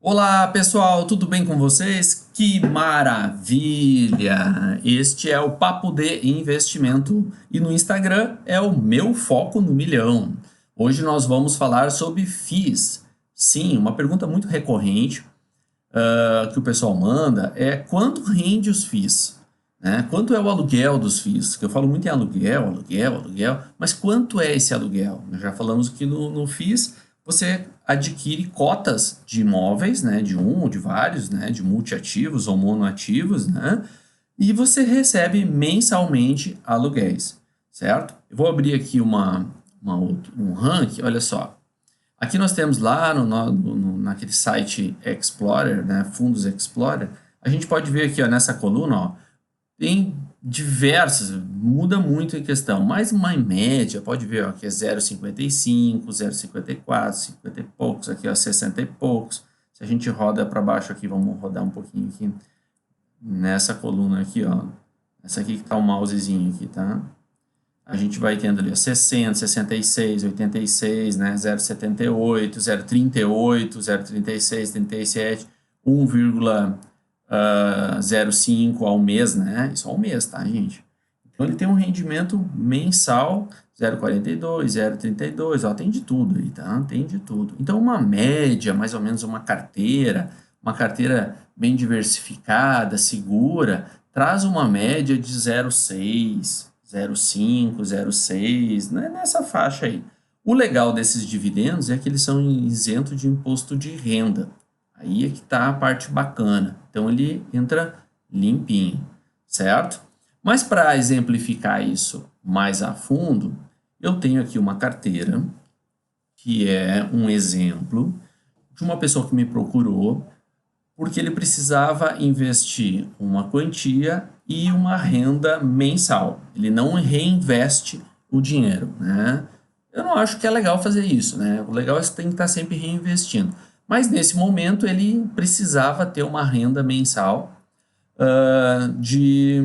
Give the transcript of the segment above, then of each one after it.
Olá pessoal, tudo bem com vocês? Que maravilha! Este é o Papo de Investimento e no Instagram é o Meu Foco no Milhão. Hoje nós vamos falar sobre FIIs. Sim, uma pergunta muito recorrente que o pessoal manda é quanto rende os FIIs? Né? Quanto é o aluguel dos FIIs? Que eu falo muito em aluguel, mas quanto é esse aluguel? Nós já falamos que no FIIs você adquire cotas de imóveis, né? De um ou de vários, né? De multiativos ou monoativos, né? E você recebe mensalmente aluguéis, certo? Eu vou abrir aqui um ranking, olha só. Aqui nós temos lá naquele site Explorer, né, Fundos Explorer, a gente pode ver aqui ó, nessa coluna, ó, tem diversas, muda muito em questão, mas uma em média, pode ver ó, que é 0,55, 0,54, 50 e poucos, aqui ó, 60 e poucos. Se a gente roda para baixo aqui, vamos rodar um pouquinho aqui, nessa coluna aqui, ó, essa aqui que está o mousezinho aqui, tá? A gente vai tendo ali 60, 66, 86, né? 0,78, 0,38, 0,36, 37, 1,05 ao mês, né? Isso ao mês, tá, gente? Então ele tem um rendimento mensal 0,42, 0,32, ó, tem de tudo aí, tá? Tem de tudo. Então uma média, mais ou menos uma carteira bem diversificada, segura, traz uma média de 0,6, 0,5, 0,6, né? Nessa faixa aí. O legal desses dividendos é que eles são isentos de imposto de renda. Aí é que está a parte bacana. Então ele entra limpinho, certo? Mas para exemplificar isso mais a fundo, eu tenho aqui uma carteira que é um exemplo de uma pessoa que me procurou porque ele precisava investir uma quantia e uma renda mensal. Ele não reinveste o dinheiro, né? Eu não acho que é legal fazer isso, né? O legal é que você tem que estar sempre reinvestindo. Mas nesse momento ele precisava ter uma renda mensal de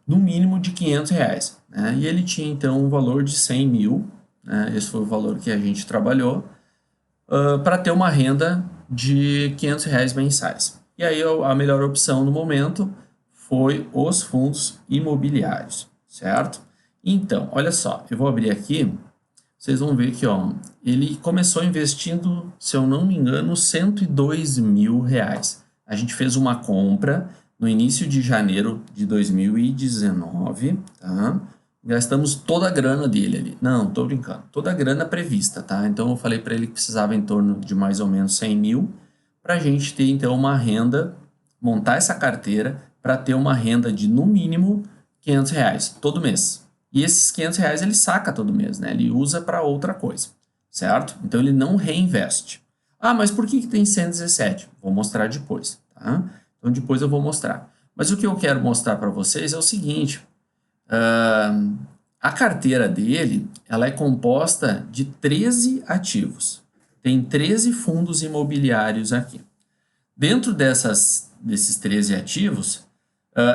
no mínimo de R$ 500, né? E ele tinha então um valor de 100 mil, né? Esse foi o valor que a gente trabalhou para ter uma renda de R$ 500 mensais. E aí a melhor opção no momento foi os fundos imobiliários, certo? Então, olha só, eu vou abrir aqui, vocês vão ver que ó, ele começou investindo, se eu não me engano, R$ 102 mil. A gente fez uma compra no início de janeiro de 2019, tá? Gastamos toda a grana dele ali. Não, tô brincando. Toda a grana prevista, tá? Então eu falei para ele que precisava em torno de mais ou menos 100 mil para a gente ter então uma renda, montar essa carteira para ter uma renda de no mínimo R$ 500 todo mês. E esses R$ 500 ele saca todo mês, né? Ele usa para outra coisa, certo? Então ele não reinveste. Ah, mas por que tem 117? Vou mostrar depois, tá? Então depois eu vou mostrar. Mas o que eu quero mostrar para vocês é o seguinte: a carteira dele ela é composta de 13 ativos. Tem 13 fundos imobiliários aqui. Dentro desses 13 ativos,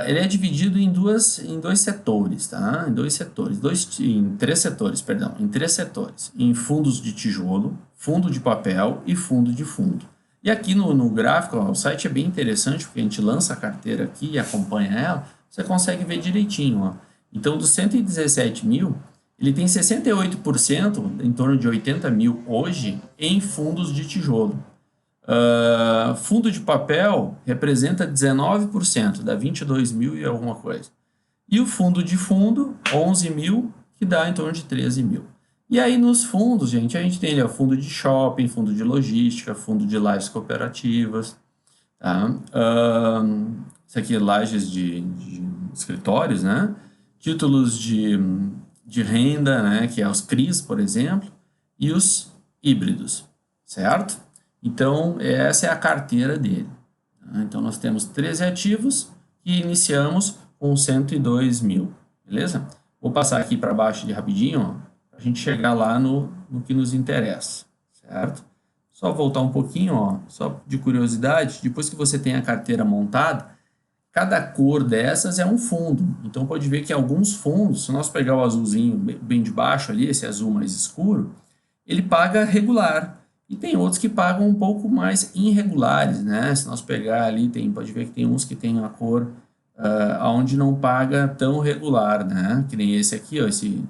ele é dividido em dois setores, tá? Em três setores, perdão, em três setores. Em fundos de tijolo, fundo de papel e fundo de fundo. E aqui no gráfico, ó, o site é bem interessante, porque a gente lança a carteira aqui e acompanha ela, você consegue ver direitinho, ó. Então, dos 117 mil, ele tem 68%, em torno de 80 mil hoje, em fundos de tijolo. Fundo de papel representa 19%, dá 22 mil e alguma coisa. E o fundo de fundo, 11 mil, que dá em torno de 13 mil. E aí nos fundos, gente, a gente tem ali o fundo de shopping, fundo de logística, fundo de lajes cooperativas, tá? Isso aqui é lajes de escritórios, né? Títulos de renda, né? Que é os CRIs, por exemplo, e os híbridos, certo? Então, essa é a carteira dele. Tá? Então, nós temos 13 ativos e iniciamos com 102 mil, beleza? Vou passar aqui para baixo de rapidinho, para a gente chegar lá no que nos interessa, certo? Só voltar um pouquinho, ó, só de curiosidade, depois que você tem a carteira montada, cada cor dessas é um fundo. Então, pode ver que alguns fundos, se nós pegar o azulzinho bem de baixo ali, esse azul mais escuro, ele paga regular. E tem outros que pagam um pouco mais irregulares, né? Se nós pegar ali, pode ver que tem uns que tem a cor onde não paga tão regular, né? Que nem esse aqui, ó, esse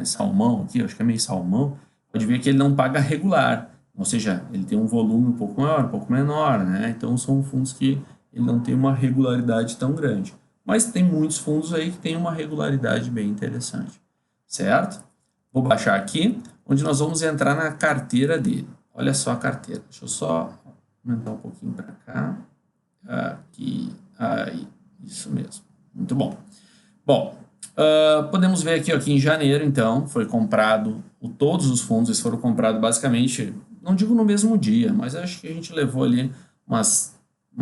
salmão aqui, acho que é meio salmão. Pode ver que ele não paga regular, ou seja, ele tem um volume um pouco maior, um pouco menor, né? Então são fundos que ele não tem uma regularidade tão grande. Mas tem muitos fundos aí que tem uma regularidade bem interessante, certo? Vou baixar aqui, onde nós vamos entrar na carteira dele. Olha só a carteira. Deixa eu só aumentar um pouquinho para cá. Aqui, aí, isso mesmo. Muito bom. Bom, podemos ver aqui, ó, que em janeiro, então, foi comprado, todos os fundos eles foram comprados basicamente, não digo no mesmo dia, mas acho que a gente levou ali uma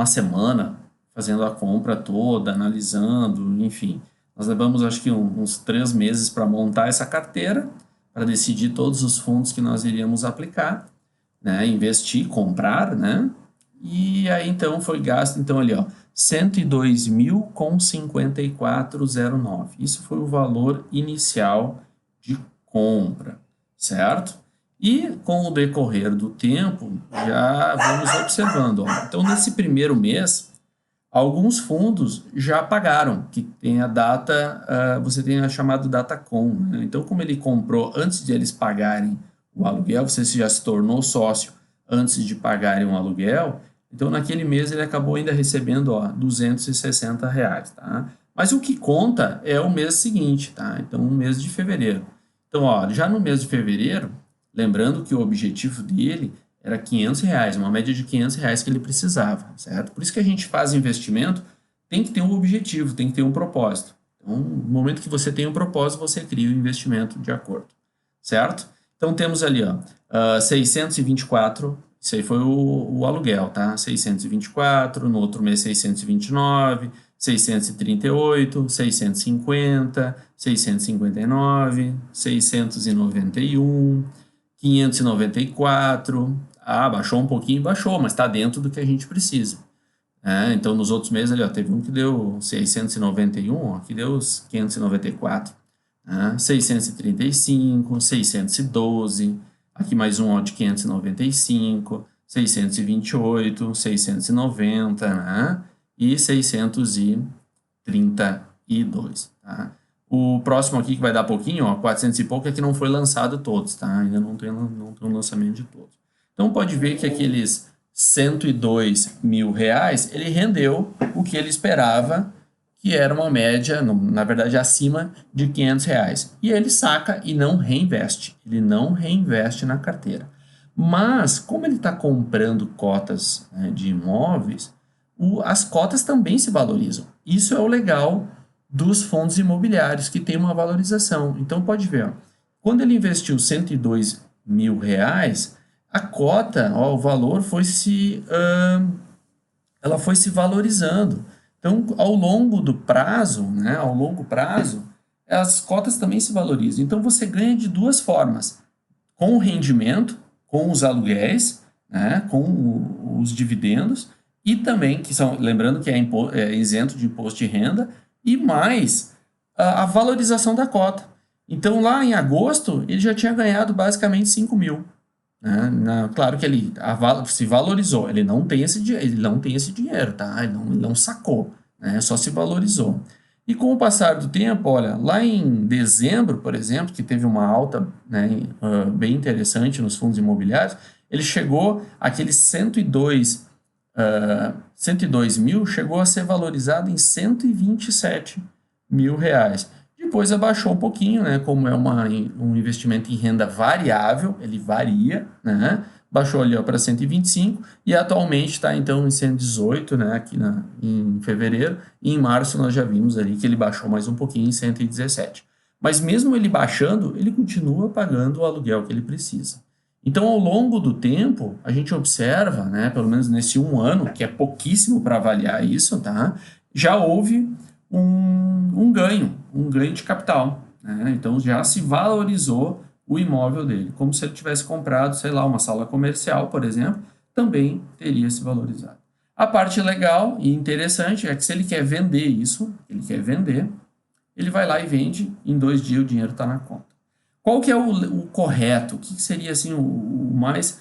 semana fazendo a compra toda, analisando, enfim. Nós levamos, acho que uns 3 meses para montar essa carteira, para decidir todos os fundos que nós iríamos aplicar, né, investir, comprar, né, e aí então foi gasto, então ali, ó, 102.054,09. Isso foi o valor inicial de compra, certo? E com o decorrer do tempo, já vamos observando, ó, então nesse primeiro mês, alguns fundos já pagaram, que tem a data, você tem a chamada data com, né? Então, como ele comprou antes de eles pagarem o aluguel, você já se tornou sócio antes de pagarem o aluguel, então naquele mês ele acabou ainda recebendo, ó, R$ 260, tá? Mas o que conta é o mês seguinte, tá? Então, o mês de fevereiro. Então, ó, já no mês de fevereiro, lembrando que o objetivo dele era R$ 500, uma média de R$ 500 que ele precisava, certo? Por isso que a gente faz investimento, tem que ter um objetivo, tem que ter um propósito. Então, no momento que você tem um propósito, você cria o investimento de acordo, certo? Então, temos ali, ó, 624, isso aí foi o aluguel, tá? 624, no outro mês 629, 638, 650, 659, 691, 594, baixou um pouquinho, baixou, mas está dentro do que a gente precisa. Então, nos outros meses, ali, ó, teve um que deu 691, ó, que deu os 594. 635, 612, aqui mais um, ó, de 595, 628, 690, né? E 632, tá? O próximo aqui que vai dar pouquinho, ó, 400 e pouco, é que não foi lançado todos, tá? Ainda não tem um lançamento de todos. Então, pode ver que aqueles R$ 102 mil, ele rendeu o que ele esperava, que era uma média, na verdade, acima de R$ 500. E ele saca e não reinveste. Ele não reinveste na carteira. Mas, como ele está comprando cotas, né, de imóveis, as cotas também se valorizam. Isso é o legal dos fundos imobiliários, que tem uma valorização. Então, pode ver, ó, quando ele investiu R$ 102 mil, a cota, ó, o valor ela foi se valorizando. Então, ao longo do prazo, né, ao longo prazo, as cotas também se valorizam. Então, você ganha de duas formas: com o rendimento, com os aluguéis, né, com os dividendos, e também, que são, lembrando que é isento de imposto de renda, e mais a valorização da cota. Então, lá em agosto, ele já tinha ganhado basicamente 5 mil. Né? Claro que ele se valorizou, ele não tem esse dinheiro, tá? Ele não sacou, né? Só se valorizou. E com o passar do tempo, olha, lá em dezembro, por exemplo, que teve uma alta, né, bem interessante nos fundos imobiliários, ele chegou, aquele 102 mil, chegou a ser valorizado em R$ 127 mil. Depois abaixou um pouquinho, né? Como é um investimento em renda variável, ele varia, né? Baixou ali para 125 e atualmente está então em 118, né? Aqui em fevereiro, e em março nós já vimos ali que ele baixou mais um pouquinho em 117. Mas mesmo ele baixando, ele continua pagando o aluguel que ele precisa. Então, ao longo do tempo, a gente observa, né, pelo menos nesse 1 ano, que é pouquíssimo para avaliar isso, tá? Já houve um ganho de capital, né? Então, já se valorizou o imóvel dele, como se ele tivesse comprado, sei lá, uma sala comercial, por exemplo, também teria se valorizado. A parte legal e interessante é que se ele quer vender isso, ele vai lá e vende, em 2 dias o dinheiro está na conta. Qual que é o correto? O que seria assim, o mais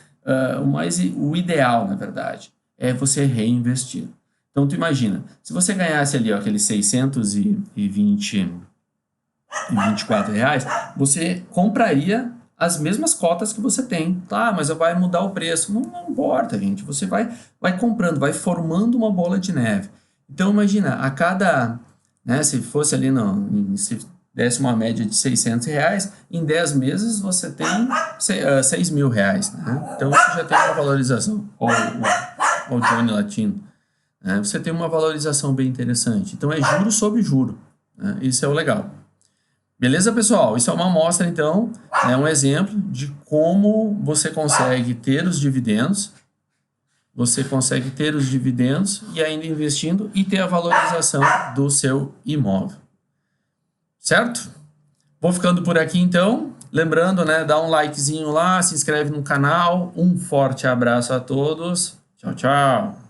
o ideal, na verdade, é você reinvestir. Então, tu imagina, se você ganhasse ali, ó, aqueles 624 reais, você compraria as mesmas cotas que você tem. Tá, mas vai mudar o preço. Não importa, gente. Você vai comprando, vai formando uma bola de neve. Então, imagina, a cada, né, se fosse ali, se desse uma média de 600 reais, em 10 meses você tem 6 mil reais. Né? Então, você já tem uma valorização. Ou Johnny Latino. Né? Você tem uma valorização bem interessante. Então, é juro sobre juro. Né? Isso é o legal. Beleza, pessoal? Isso é uma amostra, então, é um exemplo de como você consegue ter os dividendos, e ainda investindo e ter a valorização do seu imóvel. Certo? Vou ficando por aqui, então. Lembrando, né, dá um likezinho lá, se inscreve no canal. Um forte abraço a todos. Tchau, tchau.